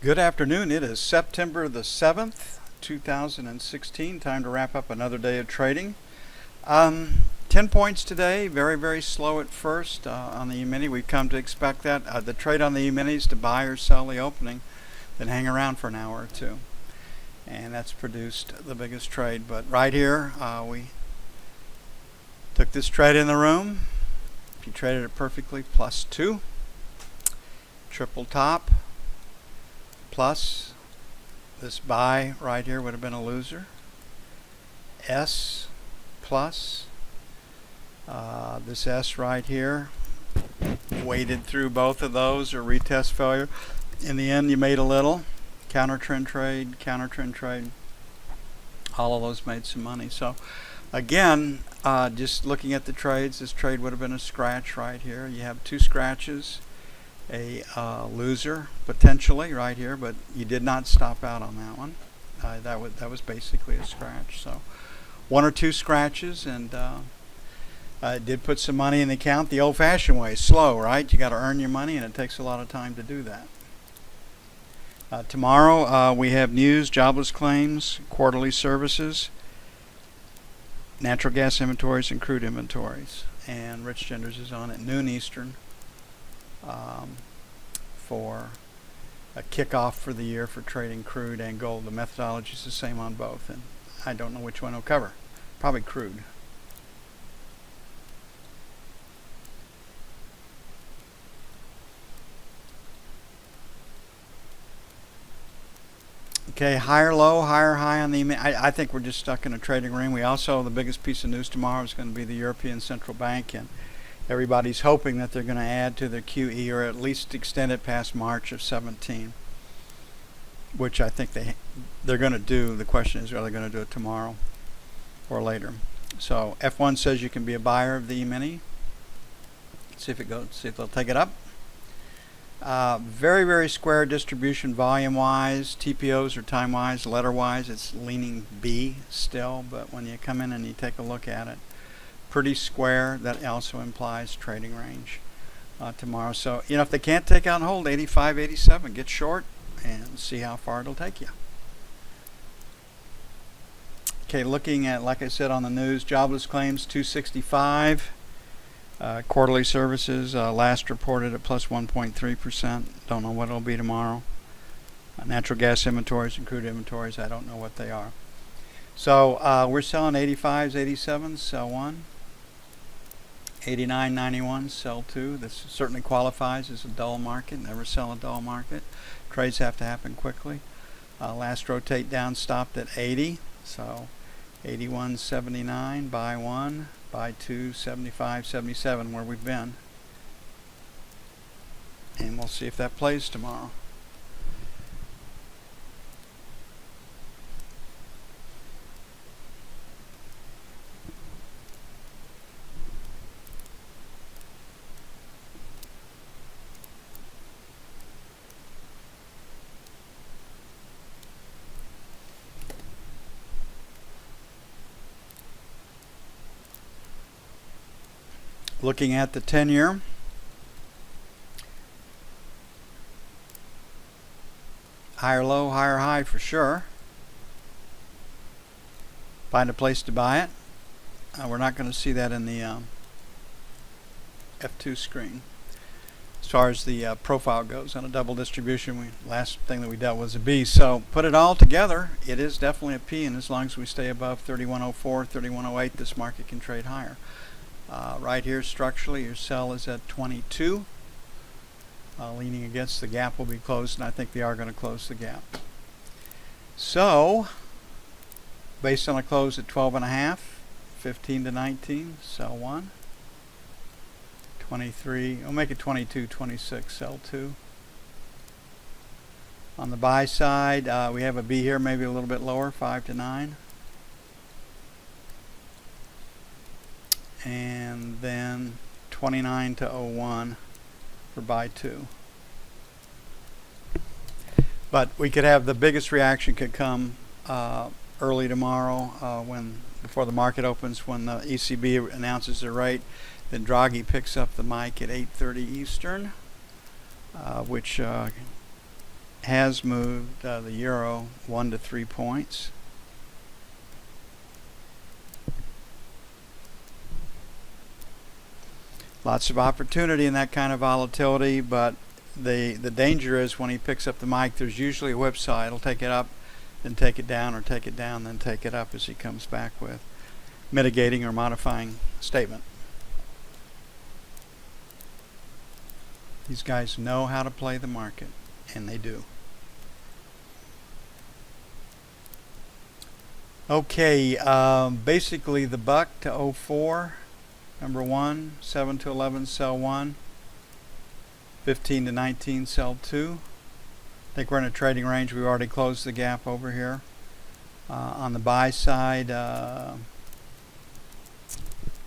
Good afternoon. It is September the 7th, 2016. Time to wrap up another day of trading. 10 points today. Very, very slow at first on the E-mini. We've come to expect that. The trade on the E-mini is to buy or sell the opening, then hang around for an hour or two. And that's produced the biggest trade. But right here, we took this trade in the room. If you traded it perfectly, +2. Triple top. Plus, this buy right here would have been a loser. S plus, this S right here, waded through both of those, or retest failure. In the end, you made a little. Counter trend trade, all of those made some money. So again, just looking at the trades, this trade would have been a scratch right here. You have two scratches. A loser potentially right here, but you did not stop out on that one. That was basically a scratch. So one or two scratches, and it did put some money in the account the old-fashioned way. Slow, right? You got to earn your money, and it takes a lot of time to do that. Tomorrow we have news, jobless claims, quarterly services, natural gas inventories, and crude inventories. And Rich Genders is on at noon Eastern. For a kickoff for the year for trading crude and gold. The methodology is the same on both, and I don't know which one he'll cover. Probably crude. Okay, higher low, higher high on the I think we're just stuck in a trading ring. We also, the biggest piece of news tomorrow is going to be the European Central Bank, and everybody's hoping that they're going to add to their QE or at least extend it past March of 17, which I think they're going to do. The question is, are they going to do it tomorrow or later? So F1 says you can be a buyer of the E-mini. See if it goes. See if they'll take it up. Very, very square distribution volume-wise, TPOs or time-wise, letter-wise. It's leaning B still, but when you come in and you take a look at it, pretty square. That also implies trading range tomorrow. So, if they can't take out and hold 85, 87, get short and see how far it'll take you. Okay, looking at, like I said on the news, jobless claims 265. Quarterly services last reported at plus 1.3%. Don't know what it'll be tomorrow. Natural gas inventories and crude inventories, I don't know what they are. So we're selling 85s, 87s, sell one. 89.91, sell two. This certainly qualifies as a dull market. Never sell a dull market. Trades have to happen quickly. Last rotate down stopped at 80, so 81.79, buy one, buy two, 75.77 where we've been. And we'll see if that plays tomorrow. Looking at the 10-year, higher low, higher high for sure. Find a place to buy it. We're not going to see that in the F2 screen. As far as the profile goes on a double distribution, last thing that we dealt was a B. So put it all together, it is definitely a P, and as long as we stay above 3104, 3108, this market can trade higher. Right here structurally, your sell is at 22. Leaning against the gap will be closed, and I think they are going to close the gap. So, based on a close at 12.5, 15 to 19, sell one. 23, we'll make it 22, 26, sell two. On the buy side, we have a B here, maybe a little bit lower, 5 to 9. And then 29 to 01 for buy two. But we could have the biggest reaction could come early tomorrow before the market opens, when the ECB announces their rate. Then Draghi picks up the mic at 8:30 Eastern, which has moved the euro 1 to 3 points. Lots of opportunity in that kind of volatility, but the danger is when he picks up the mic, there's usually a whipsaw. It'll take it up, then take it down, or take it down, then take it up as he comes back with mitigating or modifying statement. These guys know how to play the market, and they do. Okay, basically the buck to 04, number 1, 7 to 11, sell 1, 15 to 19, sell 2. I think we're in a trading range. We've already closed the gap over here. On the buy side,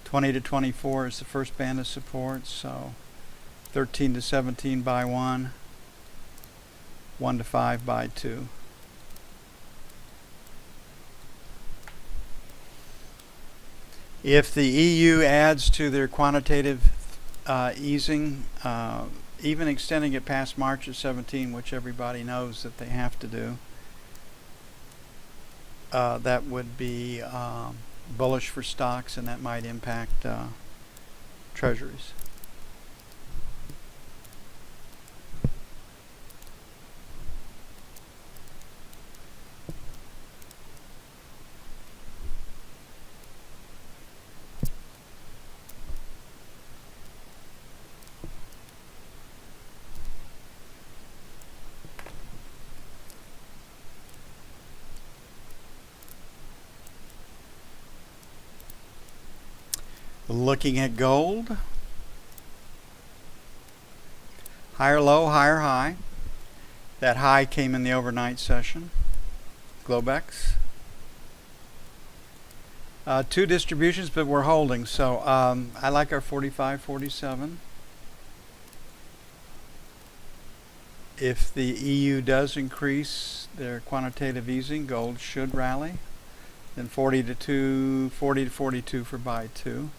20 to 24 is the first band of support, so 13 to 17 buy 1, 1 to 5 buy 2. If the EU adds to their quantitative easing, even extending it past March of 17, which everybody knows that they have to do, that would be bullish for stocks, and that might impact treasuries. Looking at gold, higher low, higher high. That high came in the overnight session. Globex. 2 distributions, but we're holding. So I like our 45, 47. If the EU does increase their quantitative easing, gold should rally. Then 40 to 42 for buy 2.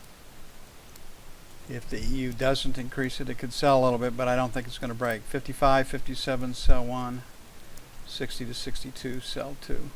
If the EU doesn't increase it, it could sell a little bit, but I don't think it's going to break. 55, 57, sell 1. 60 to 62, sell 2.